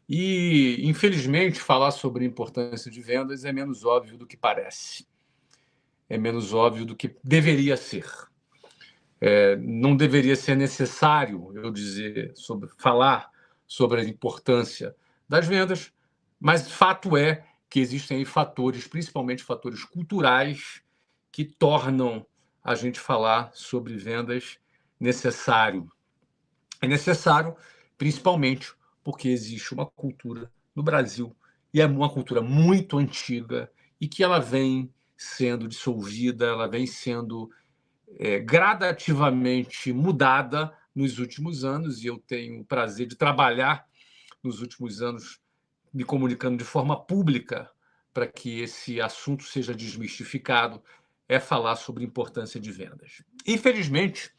E, infelizmente, falar sobre a importância de vendas é menos óbvio do que parece. É menos óbvio do que deveria ser. Não deveria ser necessário eu falar sobre a importância das vendas, mas fato é que existem fatores, principalmente fatores culturais, que tornam a gente falar sobre vendas necessário. É necessário, principalmente porque existe uma cultura no Brasil, e é uma cultura muito antiga, e que ela vem sendo dissolvida, ela vem sendo gradativamente mudada nos últimos anos, e eu tenho o prazer de trabalhar nos últimos anos me comunicando de forma pública para que esse assunto seja desmistificado, é falar sobre a importância de vendas. Infelizmente,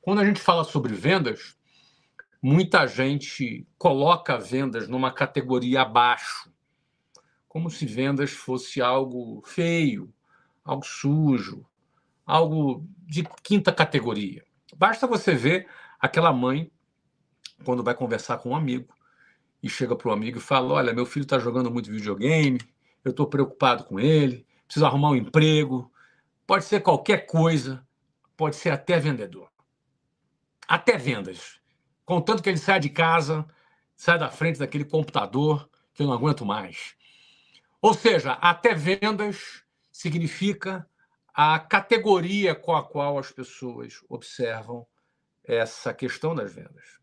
quando a gente fala sobre vendas, muita gente coloca vendas numa categoria abaixo, como se vendas fosse algo feio, algo sujo, algo de quinta categoria. Basta você ver aquela mãe, quando vai conversar com um amigo, e chega para o amigo e fala: olha, meu filho está jogando muito videogame, eu estou preocupado com ele, preciso arrumar um emprego, pode ser qualquer coisa, pode ser até vendedor. Até vendas. Contanto que ele saia de casa, saia da frente daquele computador, que eu não aguento mais. Ou seja, até vendas significa a categoria com a qual as pessoas observam essa questão das vendas.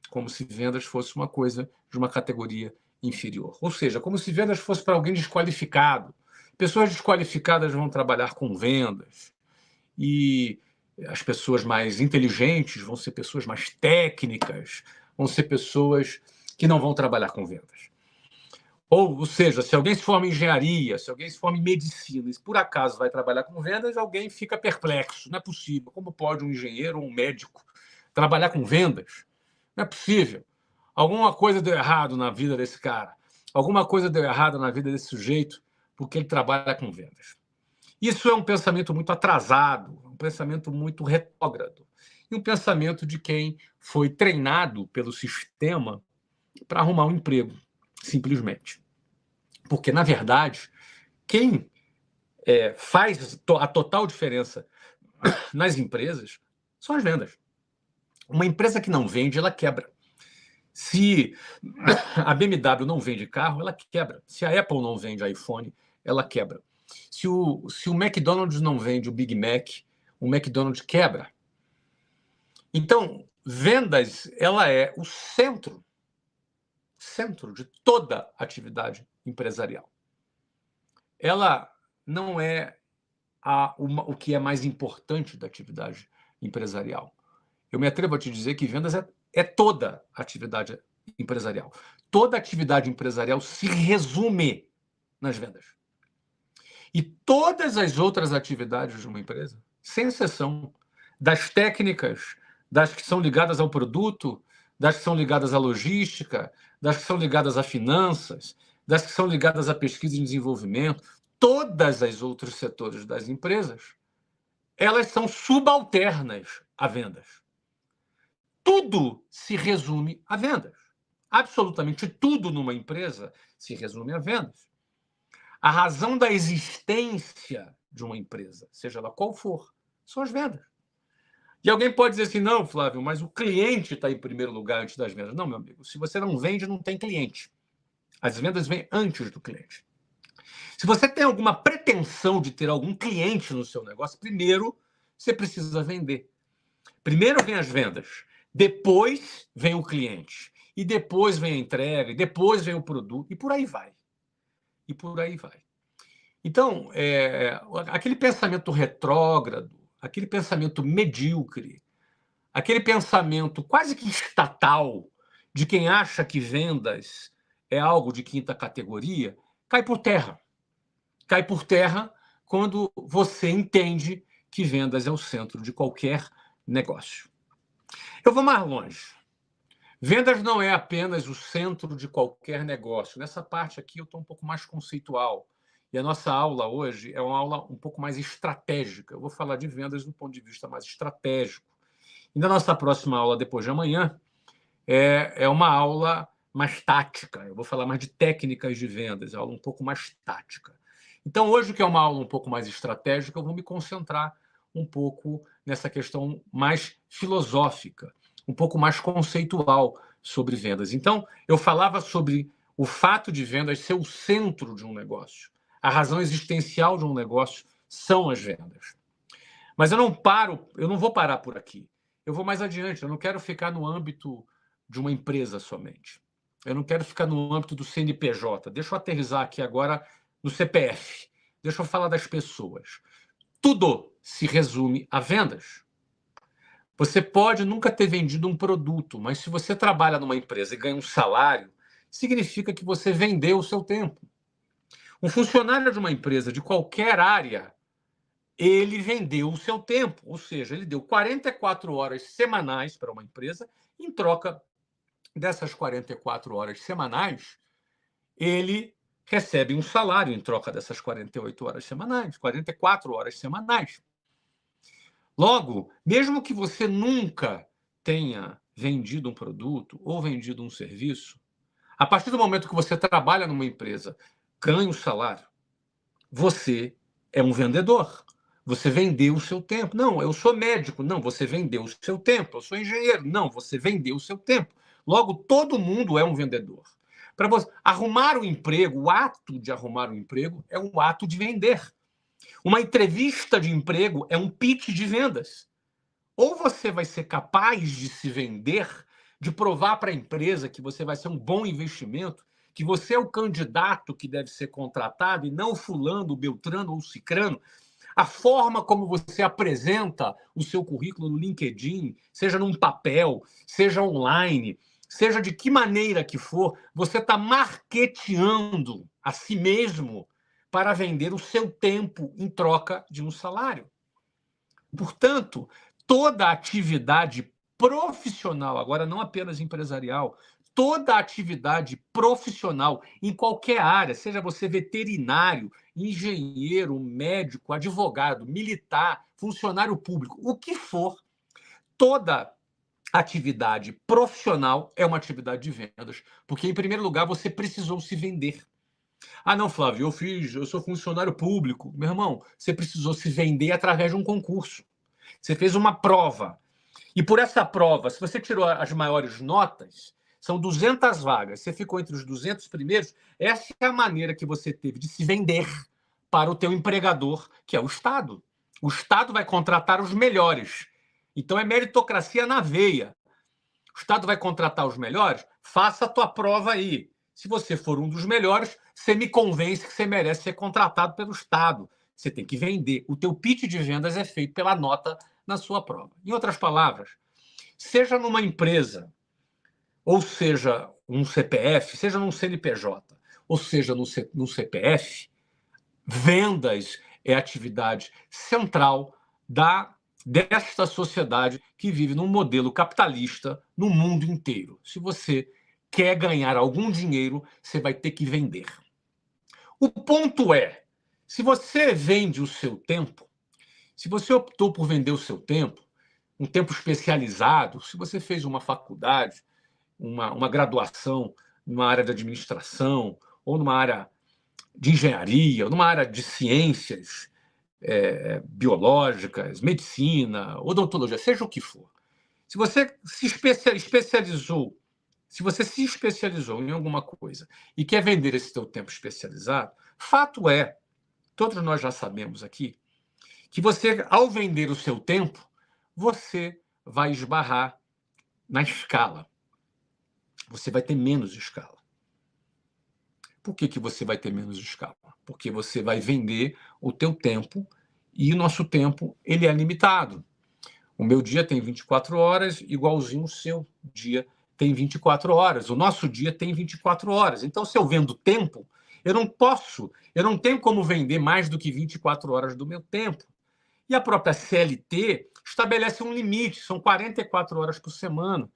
Como se vendas fosse uma coisa de uma categoria inferior. Ou seja, como se vendas fosse para alguém desqualificado. Pessoas desqualificadas vão trabalhar com vendas. E as pessoas mais inteligentes vão ser pessoas mais técnicas, vão ser pessoas que não vão trabalhar com vendas. Ou seja, se alguém se forma em engenharia, se alguém se forma em medicina e por acaso vai trabalhar com vendas, alguém fica perplexo. Não é possível. Como pode um engenheiro ou um médico trabalhar com vendas? Não é possível. Alguma coisa deu errado na vida desse cara. Alguma coisa deu errado na vida desse sujeito porque ele trabalha com vendas. Isso é um pensamento muito atrasado, um pensamento muito retrógrado, e um pensamento de quem foi treinado pelo sistema para arrumar um emprego, simplesmente. Porque, na verdade, quem faz a total diferença nas empresas são as vendas. Uma empresa que não vende, ela quebra. Se a BMW não vende carro, ela quebra. Se a Apple não vende iPhone, ela quebra. Se o McDonald's não vende o Big Mac, o McDonald's quebra. Então, vendas, ela é o centro de toda atividade empresarial. Ela não é o que é mais importante da atividade empresarial. Eu me atrevo a te dizer que vendas é toda atividade empresarial. Toda atividade empresarial se resume nas vendas. E todas as outras atividades de uma empresa, sem exceção, das técnicas, das que são ligadas ao produto, das que são ligadas à logística, das que são ligadas a finanças, das que são ligadas à pesquisa e desenvolvimento, todas as outros setores das empresas, elas são subalternas a vendas. Tudo se resume a vendas. Absolutamente tudo numa empresa se resume a vendas. A razão da existência de uma empresa, seja ela qual for, são as vendas. E alguém pode dizer assim: não, Flávio, mas o cliente está em primeiro lugar antes das vendas. Não, meu amigo, se você não vende, não tem cliente. As vendas vêm antes do cliente. Se você tem alguma pretensão de ter algum cliente no seu negócio, primeiro você precisa vender. Primeiro vem as vendas, depois vem o cliente, e depois vem a entrega, e depois vem o produto, e por aí vai. E por aí vai. Então, aquele pensamento retrógrado, aquele pensamento medíocre, aquele pensamento quase que estatal de quem acha que vendas é algo de quinta categoria, cai por terra. Cai por terra quando você entende que vendas é o centro de qualquer negócio. Eu vou mais longe. Vendas não é apenas o centro de qualquer negócio. Nessa parte aqui eu estou um pouco mais conceitual. E a nossa aula hoje é uma aula um pouco mais estratégica. Eu vou falar de vendas do ponto de vista mais estratégico. E na nossa próxima aula, depois de amanhã, é uma aula mais tática, eu vou falar mais de técnicas de vendas, é aula um pouco mais tática. Então, hoje, que é uma aula um pouco mais estratégica, eu vou me concentrar um pouco nessa questão mais filosófica, um pouco mais conceitual sobre vendas. Então, eu falava sobre o fato de vendas ser o centro de um negócio. A razão existencial de um negócio são as vendas. Mas eu não vou parar por aqui. Eu vou mais adiante, eu não quero ficar no âmbito de uma empresa somente. Eu não quero ficar no âmbito do CNPJ. Deixa eu aterrissar aqui agora no CPF. Deixa eu falar das pessoas. Tudo se resume a vendas. Você pode nunca ter vendido um produto, mas se você trabalha numa empresa e ganha um salário, significa que você vendeu o seu tempo. Um funcionário de uma empresa de qualquer área, ele vendeu o seu tempo, ou seja, ele deu 44 horas semanais para uma empresa, em troca dessas 44 horas semanais, ele recebe um salário em troca dessas 48 horas semanais, 44 horas semanais. Logo, mesmo que você nunca tenha vendido um produto ou vendido um serviço, a partir do momento que você trabalha numa empresa, ganha um salário, você é um vendedor. Você vendeu o seu tempo. Não, eu sou médico. Não, você vendeu o seu tempo. Eu sou engenheiro. Não, você vendeu o seu tempo. Logo, todo mundo é um vendedor. Para você arrumar um emprego, o ato de arrumar um emprego é um ato de vender. Uma entrevista de emprego é um pitch de vendas. Ou você vai ser capaz de se vender, de provar para a empresa que você vai ser um bom investimento, que você é o candidato que deve ser contratado e não o fulano, o beltrano ou o cicrano. A forma como você apresenta o seu currículo no LinkedIn, seja num papel, seja online, seja de que maneira que for, você está marketeando a si mesmo para vender o seu tempo em troca de um salário. Portanto, toda atividade profissional, agora não apenas empresarial, toda atividade profissional em qualquer área, seja você veterinário, engenheiro, médico, advogado, militar, funcionário público, o que for, toda atividade profissional é uma atividade de vendas, porque, em primeiro lugar, você precisou se vender. Ah, não, Flávio, eu sou funcionário público. Meu irmão, você precisou se vender através de um concurso. Você fez uma prova. E por essa prova, se você tirou as maiores notas, são 200 vagas, você ficou entre os 200 primeiros, essa é a maneira que você teve de se vender para o teu empregador, que é o Estado. O Estado vai contratar os melhores. Então é meritocracia na veia. O Estado vai contratar os melhores? Faça a tua prova aí. Se você for um dos melhores, você me convence que você merece ser contratado pelo Estado. Você tem que vender. O teu pitch de vendas é feito pela nota na sua prova. Em outras palavras, seja numa empresa, ou seja um CPF, seja num CNPJ, ou seja num CPF, vendas é a atividade central desta sociedade que vive num modelo capitalista no mundo inteiro. Se você quer ganhar algum dinheiro, você vai ter que vender. O ponto é, se você vende o seu tempo, se você optou por vender o seu tempo, um tempo especializado, se você fez uma faculdade, uma graduação numa área de administração, ou numa área de engenharia, ou numa área de ciências biológicas, medicina, odontologia, seja o que for. Se você se especializou, se você se especializou em alguma coisa e quer vender esse teu tempo especializado, fato é, todos nós já sabemos aqui, que você, ao vender o seu tempo, você vai esbarrar na escala. Você vai ter menos escala. Por que você vai ter menos escala? Porque você vai vender o teu tempo e o nosso tempo ele é limitado. O meu dia tem 24 horas, igualzinho o seu dia tem 24 horas. O nosso dia tem 24 horas. Então, se eu vendo tempo, eu não tenho como vender mais do que 24 horas do meu tempo. E a própria CLT estabelece um limite, são 44 horas por semana.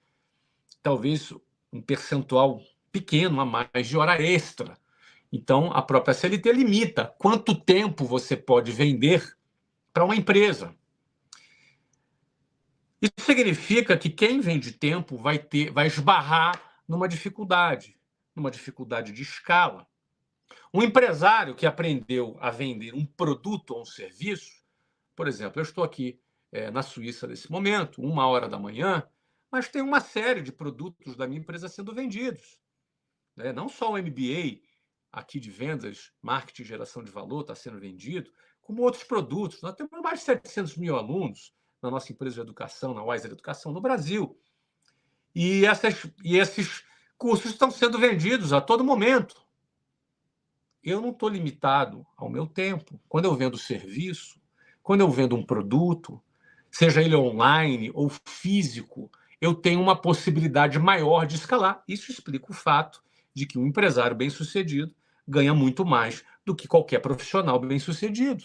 Talvez um percentual pequeno a mais de hora extra. Então, a própria CLT limita quanto tempo você pode vender para uma empresa. Isso significa que quem vende tempo vai esbarrar numa dificuldade de escala. Um empresário que aprendeu a vender um produto ou um serviço, por exemplo, eu estou aqui na Suíça nesse momento, 1h da manhã, mas tem uma série de produtos da minha empresa sendo vendidos, né? Não só o MBA aqui de vendas, marketing e geração de valor está sendo vendido, como outros produtos. Nós temos mais de 700 mil alunos na nossa empresa de educação, na Wiser Educação, no Brasil. E esses cursos estão sendo vendidos a todo momento. Eu não estou limitado ao meu tempo. Quando eu vendo serviço, quando eu vendo um produto, seja ele online ou físico, eu tenho uma possibilidade maior de escalar. Isso explica o fato de que um empresário bem-sucedido ganha muito mais do que qualquer profissional bem-sucedido.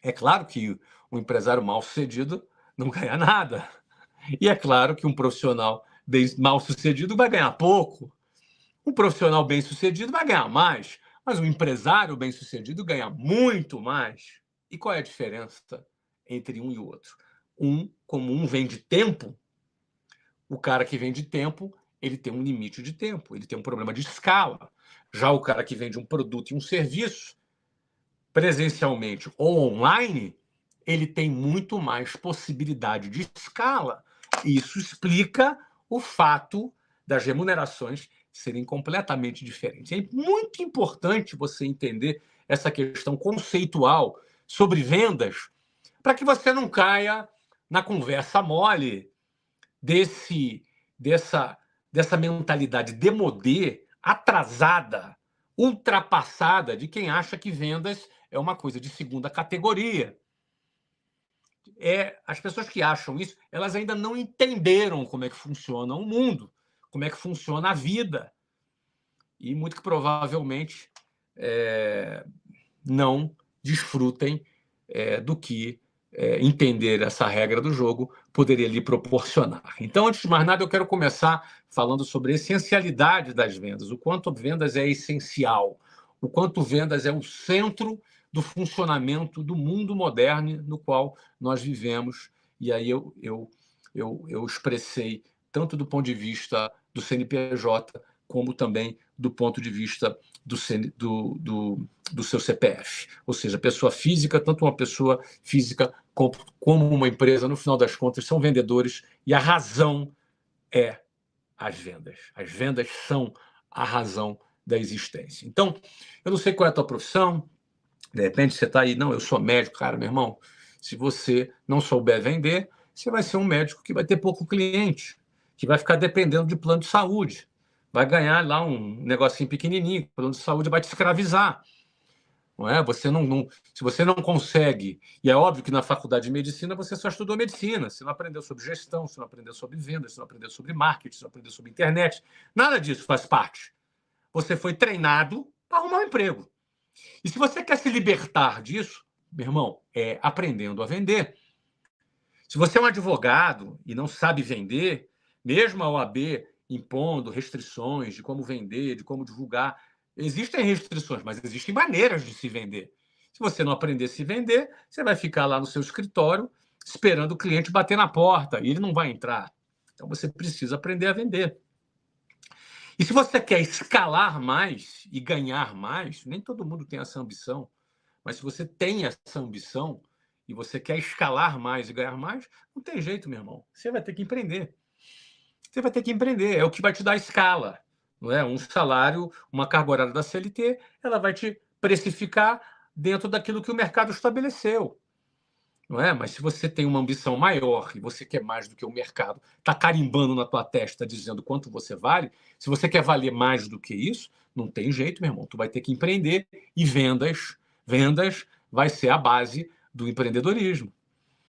É claro que um empresário mal-sucedido não ganha nada. E é claro que um profissional mal-sucedido vai ganhar pouco. Um profissional bem-sucedido vai ganhar mais, mas um empresário bem-sucedido ganha muito mais. E qual é a diferença entre um e o outro? Como um vende tempo, o cara que vende tempo, ele tem um limite de tempo, ele tem um problema de escala. Já o cara que vende um produto e um serviço, presencialmente ou online, ele tem muito mais possibilidade de escala. Isso explica o fato das remunerações serem completamente diferentes. É muito importante você entender essa questão conceitual sobre vendas para que você não caia na conversa mole dessa mentalidade demodê, atrasada, ultrapassada de quem acha que vendas é uma coisa de segunda categoria. As pessoas que acham isso, elas ainda não entenderam como é que funciona o mundo, como é que funciona a vida. E muito que provavelmente não desfrutem do que entender essa regra do jogo poderia lhe proporcionar. Então, antes de mais nada, eu quero começar falando sobre a essencialidade das vendas, o quanto vendas é essencial, o quanto vendas é o centro do funcionamento do mundo moderno no qual nós vivemos. E aí eu expressei tanto do ponto de vista do CNPJ, como também do ponto de vista do seu CPF. Ou seja, pessoa física, tanto uma pessoa física como uma empresa, no final das contas, são vendedores e a razão é as vendas. As vendas são a razão da existência. Então, eu não sei qual é a tua profissão, de repente você está aí, não, eu sou médico, cara, meu irmão, se você não souber vender, você vai ser um médico que vai ter pouco cliente, que vai ficar dependendo de plano de saúde, vai ganhar lá um negocinho pequenininho, o plano de saúde vai te escravizar. Não é? Se você não consegue, e é óbvio que na faculdade de medicina você só estudou medicina, você não aprendeu sobre gestão, você não aprendeu sobre vendas, você não aprendeu sobre marketing, você não aprendeu sobre internet, nada disso faz parte. Você foi treinado para arrumar um emprego. E se você quer se libertar disso, meu irmão, é aprendendo a vender. Se você é um advogado e não sabe vender, mesmo a OAB impondo restrições de como vender, de como divulgar, existem restrições, mas existem maneiras de se vender. Se você não aprender a se vender, você vai ficar lá no seu escritório esperando o cliente bater na porta e ele não vai entrar. Então você precisa aprender a vender. E se você quer escalar mais e ganhar mais, nem todo mundo tem essa ambição, mas se você tem essa ambição e você quer escalar mais e ganhar mais, não tem jeito, meu irmão. Você vai ter que empreender. Você vai ter que empreender, é o que vai te dar escala. Não é? Um salário, uma carga horária da CLT, ela vai te precificar dentro daquilo que o mercado estabeleceu. Não é? Mas se você tem uma ambição maior e você quer mais do que o mercado, está carimbando na tua testa dizendo quanto você vale, se você quer valer mais do que isso, não tem jeito, meu irmão. Tu vai ter que empreender e vendas vai ser a base do empreendedorismo.